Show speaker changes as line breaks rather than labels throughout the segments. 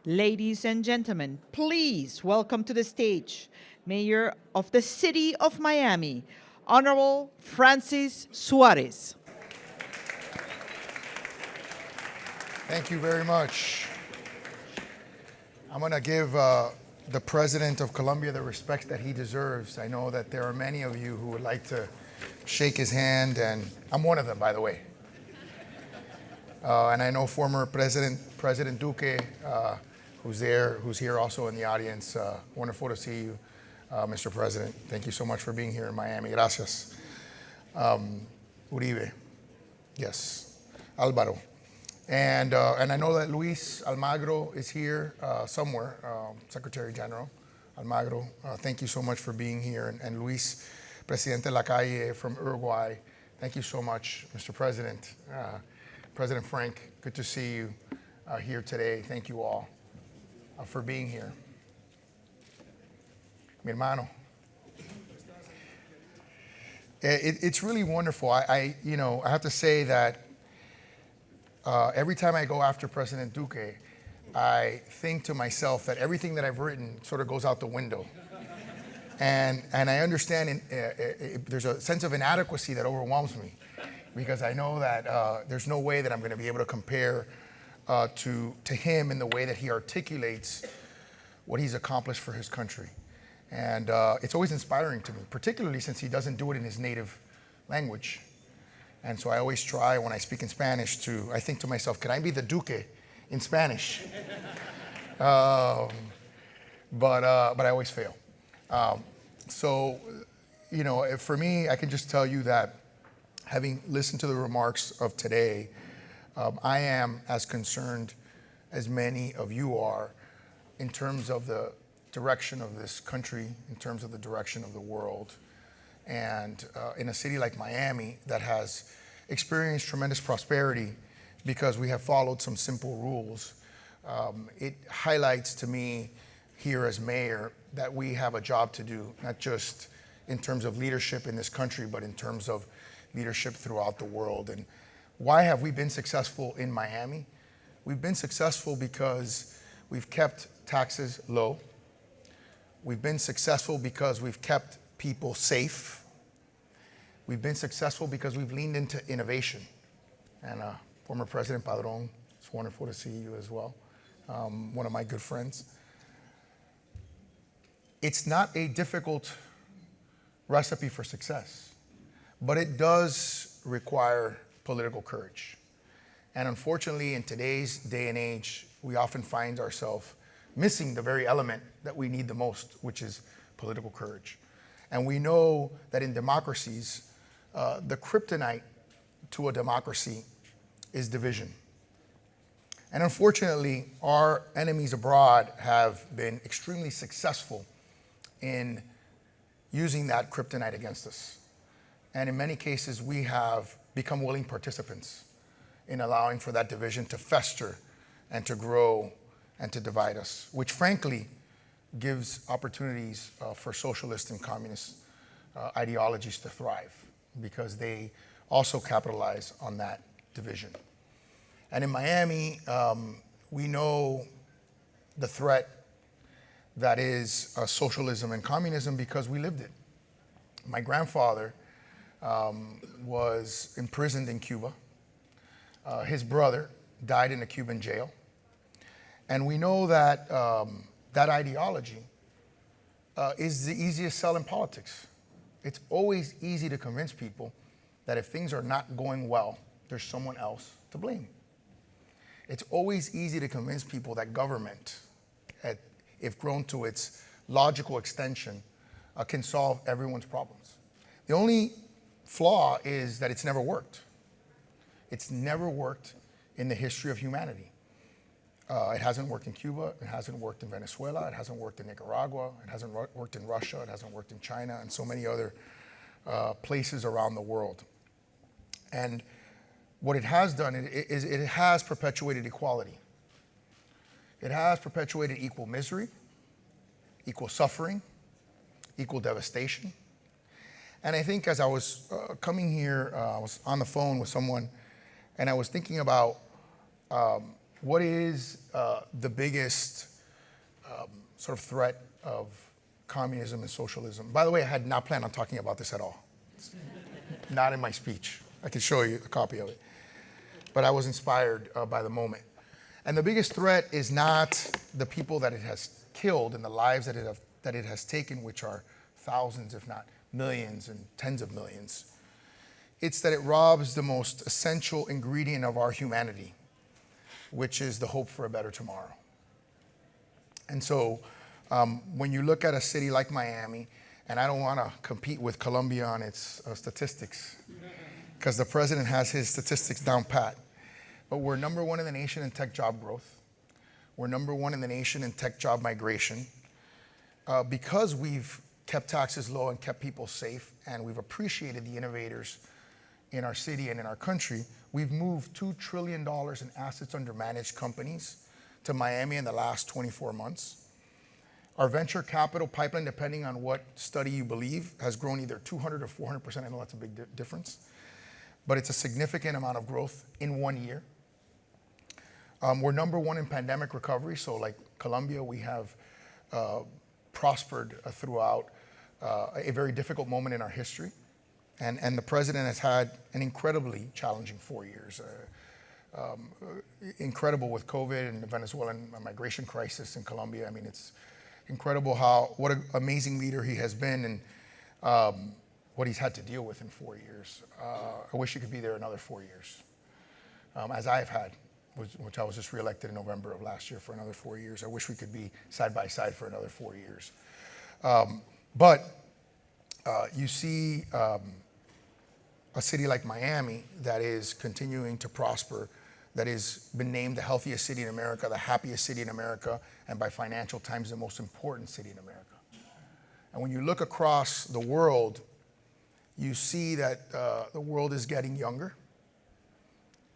Ladies and gentlemen, please welcome to the stage Mayor of the City of Miami, Honorable Francis Suarez.
Thank you very much. I'm going to give the President of Colombia the respect that he deserves. I know that there are many of you who would like to shake his hand, and I'm one of them, by the way. And I know former President Duque, who's here also in the audience. Wonderful to see you, Mr. President. Thank you so much for being here in Miami. Gracias. Uribe, yes. Álvaro. And I know that Luis Almagro is here somewhere, Secretary General Almagro. Thank you so much for being here. And Luis, Presidente Lacalle from Uruguay, thank you so much, Mr. President. President Frank, good to see you here today. Thank you all for being here. Mi hermano. It's really wonderful. I have to say that every time I go after President Duque, I think to myself that everything that I've written sort of goes out the window. And I understand there's a sense of inadequacy that overwhelms me, because I know that there's no way that I'm going to be able to compare to him in the way that he articulates what he's accomplished for his country. And it's always inspiring to me, particularly since he doesn't do it in his native language. And so I always try, when I speak in Spanish, I think to myself, can I be the Duque in Spanish? But I always fail. So, for me, I can just tell you that having listened to the remarks of today, I am as concerned as many of you are in terms of the direction of this country, in terms of the direction of the world. And in a city like Miami that has experienced tremendous prosperity because we have followed some simple rules, it highlights to me here as mayor that we have a job to do, not just in terms of leadership in this country, but in terms of leadership throughout the world. And why have we been successful in Miami? We've been successful because we've kept taxes low. We've been successful because we've kept people safe. We've been successful because we've leaned into innovation. And former President Padron, it's wonderful to see you as well, one of my good friends. It's not a difficult recipe for success, but it does require political courage. And unfortunately, in today's day and age, we often find ourselves missing the very element that we need the most, which is political courage. And we know that in democracies, the kryptonite to a democracy is division. And unfortunately, our enemies abroad have been extremely successful in using that kryptonite against us. And in many cases, we have become willing participants in allowing for that division to fester and to grow and to divide us, which frankly gives opportunities for socialist and communist ideologies to thrive, because they also capitalize on that division. And in Miami, we know the threat that is socialism and communism because we lived it. My grandfather was imprisoned in Cuba. His brother died in a Cuban jail. And we know that that ideology is the easiest sell in politics. It's always easy to convince people that if things are not going well, there's someone else to blame. It's always easy to convince people that government, if grown to its logical extension, can solve everyone's problems. The only flaw is that it's never worked. It's never worked in the history of humanity. It hasn't worked in Cuba, it hasn't worked in Venezuela, it hasn't worked in Nicaragua, it hasn't worked in Russia, it hasn't worked in China, and so many other places around the world. And what it has done is it has perpetuated equality. It has perpetuated equal misery, equal suffering, equal devastation. And I think as I was coming here, I was on the phone with someone, and I was thinking about what is the biggest sort of threat of communism and socialism? By the way, I had not planned on talking about this at all. It's not in my speech. I can show you a copy of it. But I was inspired by the moment. And the biggest threat is not the people that it has killed and the lives that it has taken, which are thousands, if not millions and tens of millions. It's that it robs the most essential ingredient of our humanity, which is the hope for a better tomorrow. And so when you look at a city like Miami, and I don't want to compete with Colombia on its statistics, because the president has his statistics down pat, but we're number one in the nation in tech job growth. We're number one in the nation in tech job migration. Because we've kept taxes low and kept people safe, and we've appreciated the innovators in our city and in our country, we've moved $2 trillion in assets under managed companies to Miami in the last 24 months. Our venture capital pipeline, depending on what study you believe, has grown either 200 or 400%. I know that's a big difference, but it's a significant amount of growth in 1 year. We're number one in pandemic recovery. So like Colombia, we have prospered throughout a very difficult moment in our history. And the president has had an incredibly challenging 4 years. Incredible with COVID and the Venezuelan migration crisis in Colombia. I mean, it's incredible what an amazing leader he has been, and what he's had to deal with in 4 years. I wish he could be there another 4 years, as I've had, which I was just reelected in November of last year for another 4 years. I wish we could be side by side for another 4 years. But you see a city like Miami that is continuing to prosper, that has been named the healthiest city in America, the happiest city in America, and by Financial Times, the most important city in America. And when you look across the world, you see that the world is getting younger,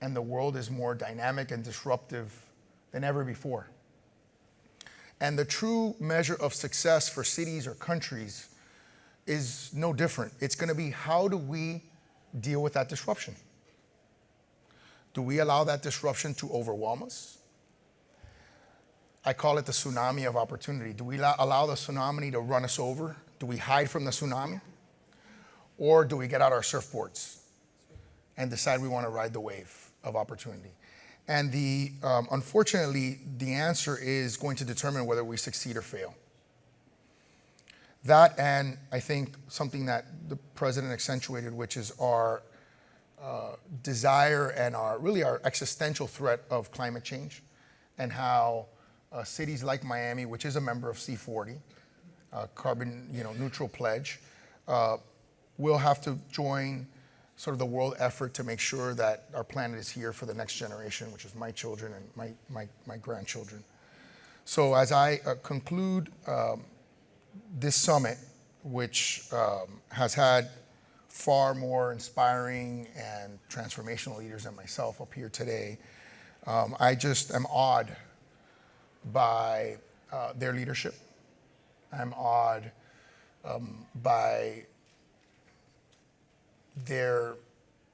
and the world is more dynamic and disruptive than ever before. And the true measure of success for cities or countries is no different. It's going to be, how do we deal with that disruption? Do we allow that disruption to overwhelm us? I call it the tsunami of opportunity. Do we allow the tsunami to run us over? Do we hide from the tsunami? Or do we get out our surfboards and decide we want to ride the wave of opportunity? And unfortunately, the answer is going to determine whether we succeed or fail. That, and I think something that the president accentuated, which is our desire and our existential threat of climate change, and how cities like Miami, which is a member of C40, carbon neutral pledge, will have to join sort of the world effort to make sure that our planet is here for the next generation, which is my children and my grandchildren. So as I conclude this summit, which has had far more inspiring and transformational leaders than myself up here today, I just am awed by their leadership. I'm awed by their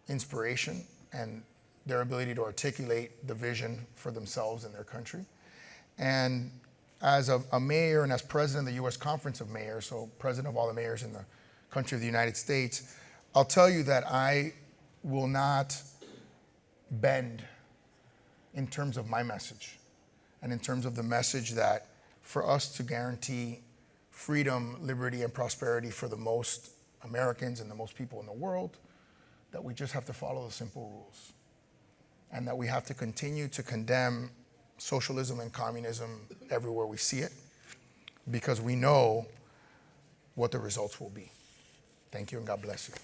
inspiration and their ability to articulate the vision for themselves and their country. And as a mayor and as president of the U.S. Conference of Mayors, so president of all the mayors in the country of the United States, I'll tell you that I will not bend in terms of my message and in terms of the message that for us to guarantee freedom, liberty, and prosperity for the most Americans and the most people in the world, that we just have to follow the simple rules, and that we have to continue to condemn socialism and communism everywhere we see it, because we know what the results will be. Thank you, and God bless you.